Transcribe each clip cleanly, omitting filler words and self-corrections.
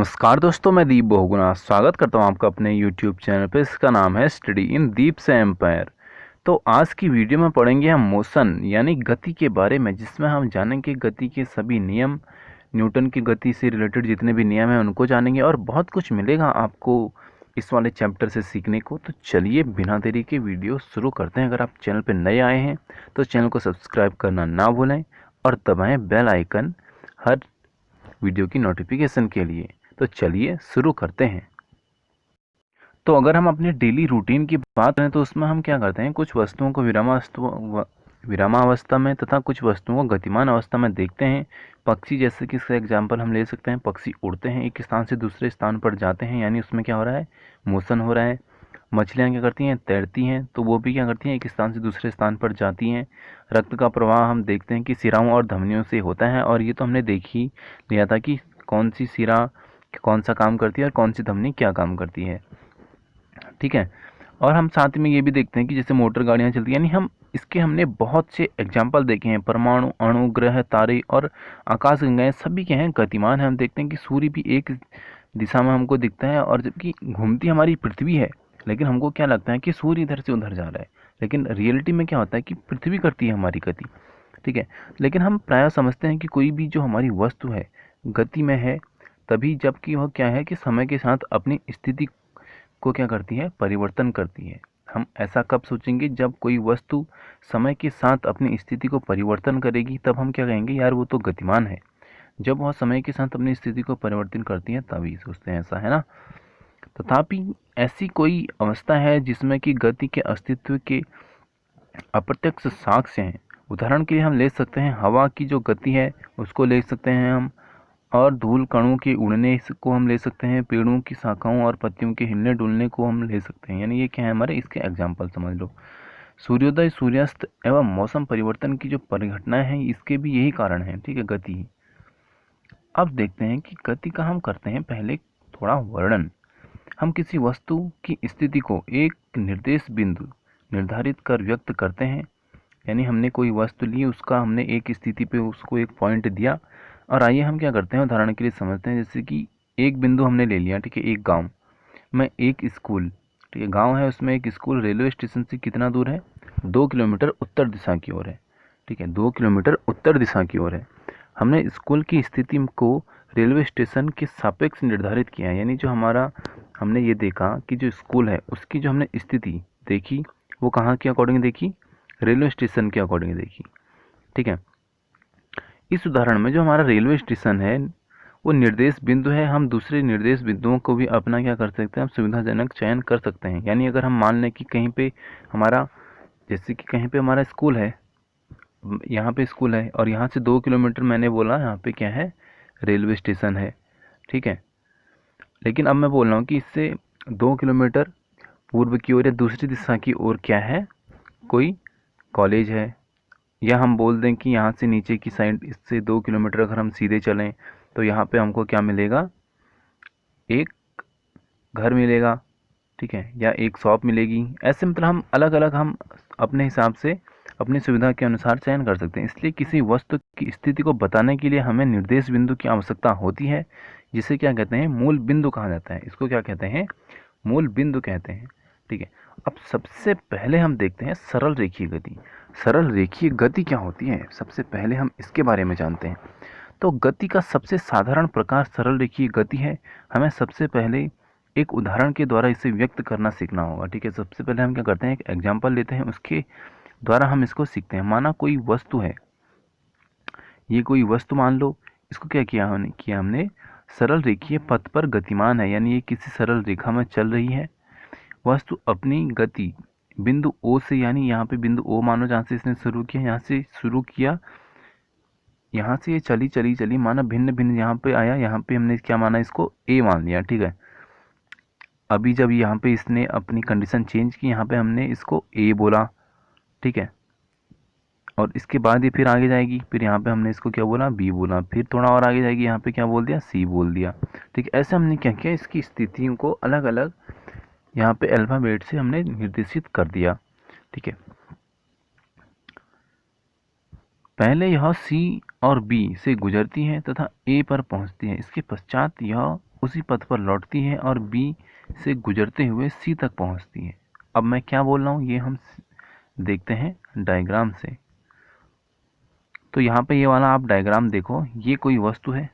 नमस्कार दोस्तों, मैं दीप बहुगुणा स्वागत करता हूं आपका अपने YouTube चैनल पे। इसका नाम है स्टडी इन दीप से एम्पायर। तो आज की वीडियो में पढ़ेंगे हम मोशन यानी गति के बारे में, जिसमें हम जानेंगे गति के सभी नियम, न्यूटन की गति से रिलेटेड जितने भी नियम हैं उनको जानेंगे और बहुत कुछ मिलेगा आपको इस वाले चैप्टर से सीखने को। तो चलिए बिना देरी के वीडियो शुरू करते हैं। अगर आप चैनल पर नए आए हैं तो चैनल को सब्सक्राइब करना ना भूलें और दबाएँ बेल आइकन हर वीडियो की नोटिफिकेशन के लिए। तो चलिए शुरू करते हैं। तो अगर हम अपने डेली रूटीन की बात करें तो उसमें हम क्या करते हैं, कुछ वस्तुओं को विरामावस्था में तथा कुछ वस्तुओं को गतिमान अवस्था में देखते हैं। पक्षी जैसे कि इसका एग्जाम्पल हम ले सकते हैं, पक्षी उड़ते हैं, एक स्थान से दूसरे स्थान पर जाते हैं, यानी उसमें क्या हो रहा है, मोशन हो रहा है। मछलियाँ क्या करती हैं, तैरती हैं, तो वो भी क्या करती हैं, एक स्थान से दूसरे स्थान पर जाती हैं। रक्त का प्रवाह हम देखते हैं कि सिराओं और धमनियों से होता है, और ये तो हमने देख ही लिया था कि कौन सी सिरा कौन सा काम करती है और कौन सी धमनी क्या काम करती है। ठीक है। और हम साथ में ये भी देखते हैं कि जैसे मोटर गाड़ियाँ चलती हैं, यानी हमने बहुत से एग्जाम्पल देखे हैं। परमाणु, अणु, ग्रह, तारे और आकाश गंगाएं सभी क्या हैं, गतिमान है। हम देखते हैं कि सूर्य भी एक दिशा में हमको दिखता है, और जबकि घूमती हमारी पृथ्वी है, लेकिन हमको क्या लगता है कि सूर्य इधर से उधर जा रहा है, लेकिन रियलिटी में क्या होता है कि पृथ्वी करती है हमारी गति। ठीक है। लेकिन हम प्रायः समझते हैं कि कोई भी जो हमारी वस्तु है गति में है तभी जबकि वह क्या है कि समय के साथ अपनी स्थिति को क्या करती है, परिवर्तन करती है। हम ऐसा कब सोचेंगे, जब कोई वस्तु समय के साथ अपनी स्थिति को परिवर्तन करेगी, तब हम क्या कहेंगे, यार वो तो गतिमान है। जब वह समय के साथ अपनी स्थिति को परिवर्तन करती है तभी सोचते हैं, ऐसा है ना। तथापि ऐसी कोई अवस्था है जिसमें कि गति के अस्तित्व के अप्रत्यक्ष साक्ष्य हैं। उदाहरण के लिए हम ले सकते हैं हवा की जो गति है उसको ले सकते हैं हम, और धूल कणों के उड़ने को हम ले सकते हैं, पेड़ों की शाखाओं और पत्तियों के हिलने डुलने को हम ले सकते हैं। यानी ये क्या है, हमारे इसके एग्जाम्पल समझ लो। सूर्योदय, सूर्यास्त एवं मौसम परिवर्तन की जो परिघटनाएं हैं इसके भी यही कारण है। ठीक है, गति। अब देखते हैं कि गति का हम करते हैं पहले थोड़ा वर्णन। हम किसी वस्तु की स्थिति को एक निर्देश बिंदु निर्धारित कर व्यक्त करते हैं। यानी हमने कोई वस्तु ली, उसका हमने एक स्थिति पे उसको एक पॉइंट दिया, और आइए हम क्या करते हैं, उदाहरण के लिए समझते हैं। जैसे कि एक बिंदु हमने ले लिया, ठीक है, एक गांव में एक स्कूल। ठीक है, गांव है, उसमें एक स्कूल रेलवे स्टेशन से कितना दूर है, 2 किलोमीटर उत्तर दिशा की ओर है। ठीक है, 2 किलोमीटर उत्तर दिशा की ओर है। हमने स्कूल की स्थिति को रेलवे स्टेशन के सापेक्ष निर्धारित किया है। यानी जो हमारा हमने ये देखा कि जो स्कूल है उसकी जो हमने स्थिति देखी वो कहाँ के अकॉर्डिंग देखी, रेलवे स्टेशन के अकॉर्डिंग देखी। ठीक है। इस उदाहरण में जो हमारा रेलवे स्टेशन है वो निर्देश बिंदु है। हम दूसरे निर्देश बिंदुओं को भी अपना क्या कर सकते हैं, हम सुविधाजनक चयन कर सकते हैं। यानी अगर हम मान लें कि कहीं पे हमारा, जैसे कि कहीं पे हमारा स्कूल है, यहाँ पे स्कूल है, और यहाँ से 2 किलोमीटर मैंने बोला यहाँ पे क्या है, रेलवे स्टेशन है। ठीक है। लेकिन अब मैं बोल रहा हूँ कि इससे 2 किलोमीटर पूर्व की ओर या दूसरी दिशा की ओर क्या है, कोई कॉलेज है। या हम बोल दें कि यहाँ से नीचे की साइड इससे 2 किलोमीटर अगर हम सीधे चलें तो यहाँ पे हमको क्या मिलेगा, एक घर मिलेगा। ठीक है, या एक शॉप मिलेगी। ऐसे मतलब हम अलग अलग हम अपने हिसाब से अपनी सुविधा के अनुसार चयन कर सकते हैं। इसलिए किसी वस्तु की स्थिति को बताने के लिए हमें निर्देश बिंदु की आवश्यकता होती है, जिसे क्या कहते हैं, मूल बिंदु कहा जाता है। इसको क्या कहते हैं, मूल बिंदु कहते हैं। ठीक है। अब सबसे पहले हम देखते हैं सरल रेखीय गति। सरल रेखीय गति क्या होती है, सबसे पहले हम इसके बारे में जानते हैं। तो गति का सबसे साधारण प्रकार सरल रेखीय गति है। हमें सबसे पहले एक उदाहरण के द्वारा इसे व्यक्त करना सीखना होगा। ठीक है, सबसे पहले हम क्या करते हैं, एक एग्जाम्पल लेते हैं, उसके द्वारा हम इसको सीखते हैं। माना कोई वस्तु है, ये कोई वस्तु मान लो, इसको क्या किया हमने सरल रेखीय पथ पर गतिमान है। यानी ये किसी सरल रेखा में चल रही है। वस्तु अपनी गति बिंदु ओ से, यानी यहाँ पे बिंदु ओ मानो जहाँ से इसने शुरू किया, यहाँ से शुरू किया, यहाँ से ये चली चली चली, माना भिन्न भिन्न यहाँ पे आया, यहाँ पे हमने क्या माना, इसको ए मान लिया। ठीक है। अभी जब यहाँ पे इसने अपनी कंडीशन चेंज की, यहाँ पे हमने इसको ए बोला। ठीक है। और इसके बाद ये फिर आगे जाएगी, फिर यहाँ पे हमने इसको क्या बोला, बी बोला, फिर थोड़ा और आगे जाएगी, यहाँ पे क्या बोल दिया, सी बोल दिया। ठीक है। ऐसे हमने क्या किया, इसकी स्थितियों को अलग अलग यहाँ पे अल्फ़ाबेट से हमने निर्देशित कर दिया। ठीक है। पहले यह सी और बी से गुजरती है तथा ए पर पहुंचती है। इसके पश्चात यह उसी पथ पर लौटती है और बी से गुजरते हुए सी तक पहुंचती है। अब मैं क्या बोल रहा हूँ ये हम देखते हैं डायग्राम से। तो यहाँ पे ये वाला आप डायग्राम देखो, ये कोई वस्तु है,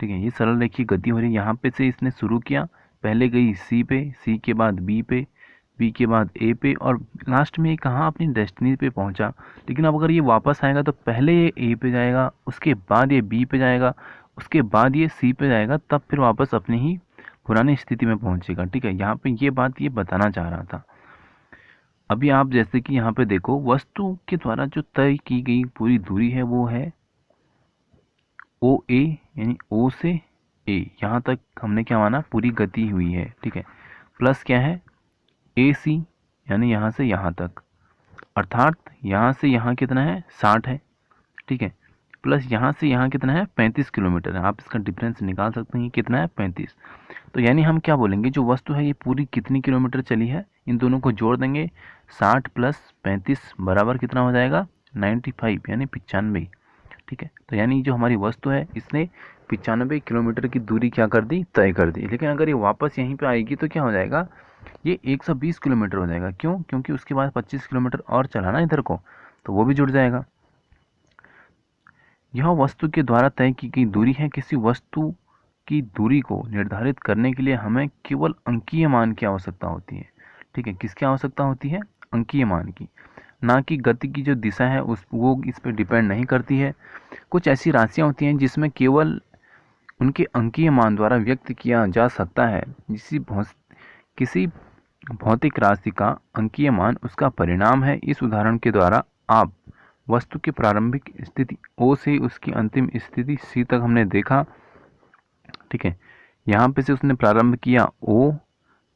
ठीक है, ये सरल रेखीय गति हो रही है। यहाँ पे से इसने शुरू किया, पहले गई सी पे, सी के बाद बी पे, बी के बाद ए पे, और लास्ट में ये कहाँ अपनी डेस्टिनी पे पहुँचा। लेकिन अब अगर ये वापस आएगा तो पहले ये ए पे जाएगा, उसके बाद ये बी पे जाएगा, उसके बाद ये सी पे जाएगा, तब फिर वापस अपनी ही पुरानी स्थिति में पहुँचेगा। ठीक है, यहाँ पे ये बात ये बताना चाह रहा था। अभी आप जैसे कि यहाँ पे देखो, वस्तु के द्वारा जो तय की गई पूरी दूरी है वो है ओ ए, यानी ओ से ए, यहाँ तक हमने क्या माना, पूरी गति हुई है। ठीक है, प्लस क्या है ए सी, यानी यहाँ से यहाँ तक, अर्थात यहाँ से यहाँ कितना है 60 है। ठीक है, प्लस यहाँ से यहाँ कितना है 35 किलोमीटर है। आप इसका डिफरेंस निकाल सकते हैं, कितना है 35। तो यानी हम क्या बोलेंगे, जो वस्तु है ये पूरी कितनी किलोमीटर चली है, इन दोनों को जोड़ देंगे, 60 प्लस 35 बराबर कितना हो जाएगा 95, यानी 95। ठीक है, तो यानी जो हमारी वस्तु है इसने 95 किलोमीटर की दूरी क्या कर दी, तय कर दी। लेकिन अगर ये वापस यहीं पे आएगी तो क्या हो जाएगा, ये 120 किलोमीटर हो जाएगा। क्यों? क्योंकि उसके बाद 25 किलोमीटर और चला ना इधर को, तो वो भी जुड़ जाएगा। यह वस्तु के द्वारा तय की गई दूरी है। किसी वस्तु की दूरी को निर्धारित करने के लिए हमें केवल अंकीय मान की आवश्यकता होती है। ठीक है, किसकी आवश्यकता होती है, अंकीय मान की, ना कि गति की जो दिशा है उस वो इस पर डिपेंड नहीं करती है। कुछ ऐसी राशियाँ होती हैं जिसमें केवल उनके अंकीय मान द्वारा व्यक्त किया जा सकता है। किसी भौतिक राशि का अंकीय मान उसका परिणाम है। इस उदाहरण के द्वारा आप वस्तु की प्रारंभिक स्थिति ओ से उसकी अंतिम स्थिति सी तक हमने देखा। ठीक है, यहाँ पे से उसने प्रारंभ किया ओ,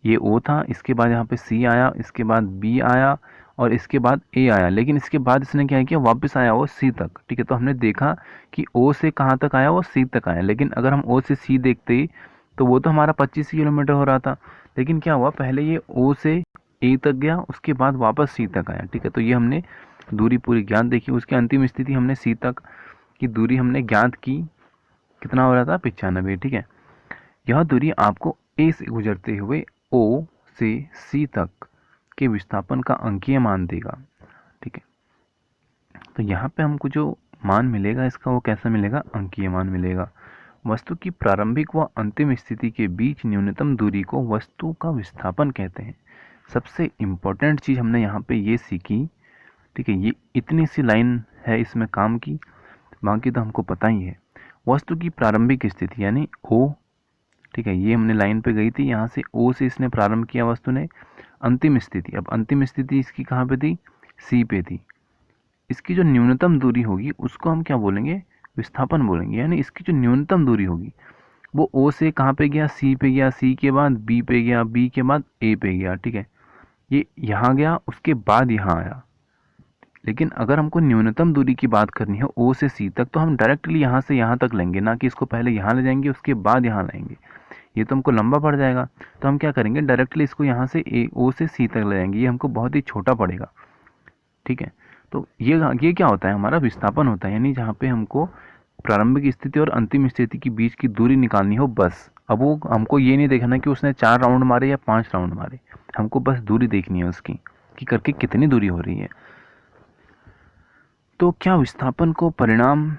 ये ओ था, इसके बाद यहाँ पे सी आया, इसके बाद बी आया और इसके बाद ए आया। लेकिन इसके बाद इसने क्या किया, वापस आया वो सी तक। ठीक है, तो हमने देखा कि ओ से कहाँ तक आया, वो सी तक आया। लेकिन अगर हम ओ से सी देखते तो वो तो हमारा 25 किलोमीटर हो रहा था। लेकिन क्या हुआ, पहले ये ओ से ए तक गया, उसके बाद वापस सी तक आया। ठीक है, तो ये हमने दूरी पूरी ज्ञात देखी। उसकी अंतिम स्थिति हमने सी तक की दूरी हमने ज्ञात की, कितना हो रहा था 95। ठीक है, यह दूरी आपको ए से गुजरते हुए ओ से सी तक के विस्थापन का अंकीय मान देगा। ठीक है, तो यहाँ पे हमको जो मान मिलेगा इसका वो कैसा मिलेगा, अंकीय मान मिलेगा। वस्तु की प्रारंभिक व अंतिम स्थिति के बीच न्यूनतम दूरी को वस्तु का विस्थापन कहते हैं। सबसे इम्पोर्टेंट चीज़ हमने यहाँ पे ये सीखी। ठीक है, ये इतनी सी लाइन है इसमें काम की, बाकी तो हमको पता ही है। वस्तु की प्रारंभिक स्थिति यानी ओ, ठीक है, ये हमने लाइन पे गई थी, यहाँ से ओ से इसने प्रारंभ किया वस्तु ने। अंतिम स्थिति, अब अंतिम स्थिति इसकी कहाँ पे थी, सी पे थी। इसकी जो न्यूनतम दूरी होगी उसको हम क्या बोलेंगे, विस्थापन बोलेंगे। यानी इसकी जो न्यूनतम दूरी होगी वो ओ से कहाँ पे गया, सी पे गया, सी के बाद बी पे गया, बी के बाद ए पे गया। ठीक है, ये यहाँ गया, उसके बाद यहाँ आया। लेकिन अगर हमको न्यूनतम दूरी की बात करनी है ओ से सी तक, तो हम डायरेक्टली यहाँ से यहाँ तक लेंगे, ना कि इसको पहले यहाँ ले जाएंगे उसके बाद यहाँ लाएंगे, ये तो हमको लंबा पड़ जाएगा। तो हम क्या करेंगे, डायरेक्टली इसको यहाँ से ओ से सी तक ले जाएंगे, ये हमको बहुत ही छोटा पड़ेगा। ठीक है, तो ये क्या होता है, हमारा विस्थापन होता है। यानी जहाँ पे हमको प्रारंभिक स्थिति और अंतिम स्थिति के बीच की दूरी निकालनी हो बस। अब वो हमको ये नहीं देखना कि उसने 4 राउंड मारे या 5 राउंड मारे, हमको बस दूरी देखनी है उसकी कि करके कितनी दूरी हो रही है। तो क्या विस्थापन को परिणाम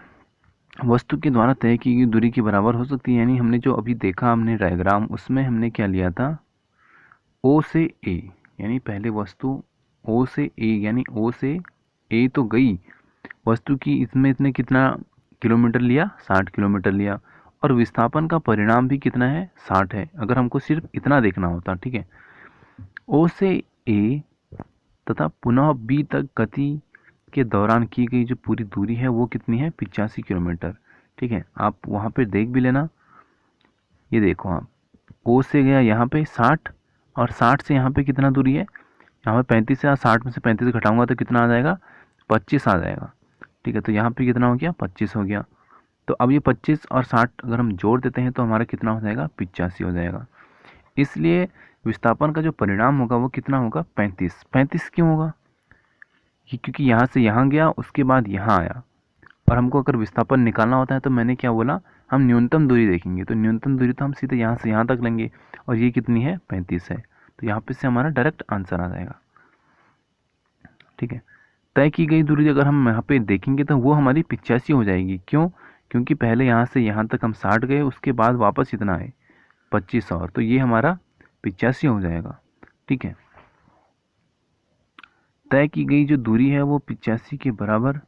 वस्तु के द्वारा तय की गई दूरी के बराबर हो सकती है। यानी हमने जो अभी देखा हमने डायग्राम, उसमें हमने क्या लिया था, ओ से ए, यानी पहले वस्तु ओ से ए, यानी ओ से ए तो गई वस्तु की, इसमें इसने कितना किलोमीटर लिया, 60 किलोमीटर लिया, और विस्थापन का परिणाम भी कितना है, 60 है। अगर हमको सिर्फ इतना देखना होता। ठीक है, ओ से ए तथा पुनः बी तक गति के दौरान की गई जो पूरी दूरी है वो कितनी है, 85 किलोमीटर। ठीक है, आप वहाँ पे देख भी लेना, ये देखो आप, ओ से गया यहाँ पे 60, और 60 से यहाँ पे कितना दूरी है, यहाँ पे 35 है, 60 में से 35 घटाऊंगा तो कितना आ जाएगा, 25 आ जाएगा। ठीक है, तो यहाँ पे कितना हो गया, 25 हो गया। तो अब ये 25 और 60 अगर हम जोड़ देते हैं तो हमारा कितना हो जाएगा, 85 हो जाएगा। इसलिए विस्थापन का जो परिणाम होगा वो कितना होगा, 35। 35 क्यों होगा, क्योंकि यहाँ से यहाँ गया उसके बाद यहाँ आया, और हमको अगर विस्थापन निकालना होता है तो मैंने क्या बोला, हम न्यूनतम दूरी देखेंगे। तो न्यूनतम दूरी तो हम सीधे यहाँ से यहाँ तक लेंगे, और ये कितनी है, 35 है। तो यहाँ पे से हमारा डायरेक्ट आंसर आ जाएगा। ठीक है, तय की गई दूरी अगर हम यहाँ पे देखेंगे तो वो हमारी 85 हो जाएगी। क्यों? क्योंकि पहले यहाँ से यहाँ तक हम 60 गए, उसके बाद वापस इतना है 25 और, तो ये हमारा 85 हो जाएगा। ठीक है, तय की गई जो दूरी है वो 85 के बराबर,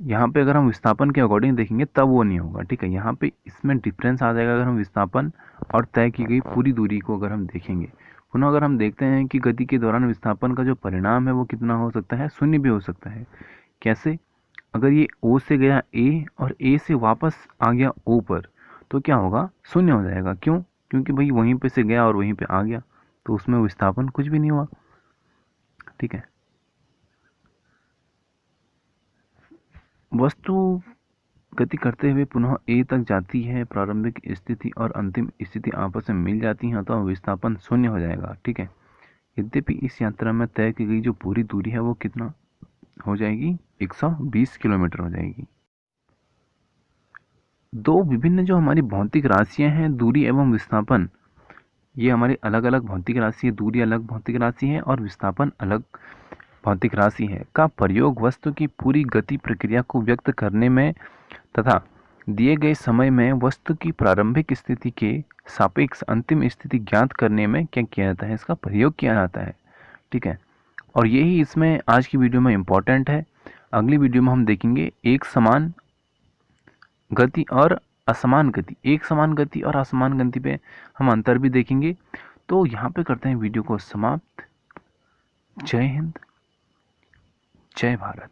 यहाँ पे अगर हम विस्थापन के अकॉर्डिंग देखेंगे तब वो नहीं होगा। ठीक है, यहाँ पे इसमें डिफरेंस आ जाएगा अगर हम विस्थापन और तय की गई पूरी दूरी को अगर हम देखेंगे। पुनः अगर हम देखते हैं कि गति के दौरान विस्थापन का जो परिणाम है वो कितना हो सकता है, शून्य भी हो सकता है। कैसे? अगर ये O से गया A और A से वापस आ गया O पर, तो क्या होगा, शून्य हो जाएगा। क्यों? क्योंकि भाई वहीं पे से गया और वहीं पे आ गया, तो उसमें विस्थापन कुछ भी नहीं हुआ। ठीक है, वस्तु गति करते हुए पुनः A तक जाती है, प्रारंभिक स्थिति और अंतिम स्थिति आपस में मिल जाती हैं, तो विस्थापन शून्य हो जाएगा। ठीक है, यद्यपि इस यात्रा में तय की गई जो पूरी दूरी है वो कितना हो जाएगी, 120 किलोमीटर हो जाएगी। दो विभिन्न जो हमारी भौतिक राशियां हैं, दूरी एवं विस्थापन, ये हमारी अलग अलग भौतिक राशि है। दूरी अलग भौतिक राशि है और विस्थापन अलग भौतिक राशि है, का प्रयोग वस्तु की पूरी गति प्रक्रिया को व्यक्त करने में तथा दिए गए समय में वस्तु की प्रारंभिक स्थिति के सापेक्ष अंतिम स्थिति ज्ञात करने में क्या किया जाता है, इसका प्रयोग किया जाता है। ठीक है, और यही इसमें आज की वीडियो में इम्पोर्टेंट है। अगली वीडियो में हम देखेंगे एक समान गति और असमान गति, एक समान गति और असमान गति पे हम अंतर भी देखेंगे। तो यहाँ पे करते हैं वीडियो को समाप्त। जय हिंद, जय भारत।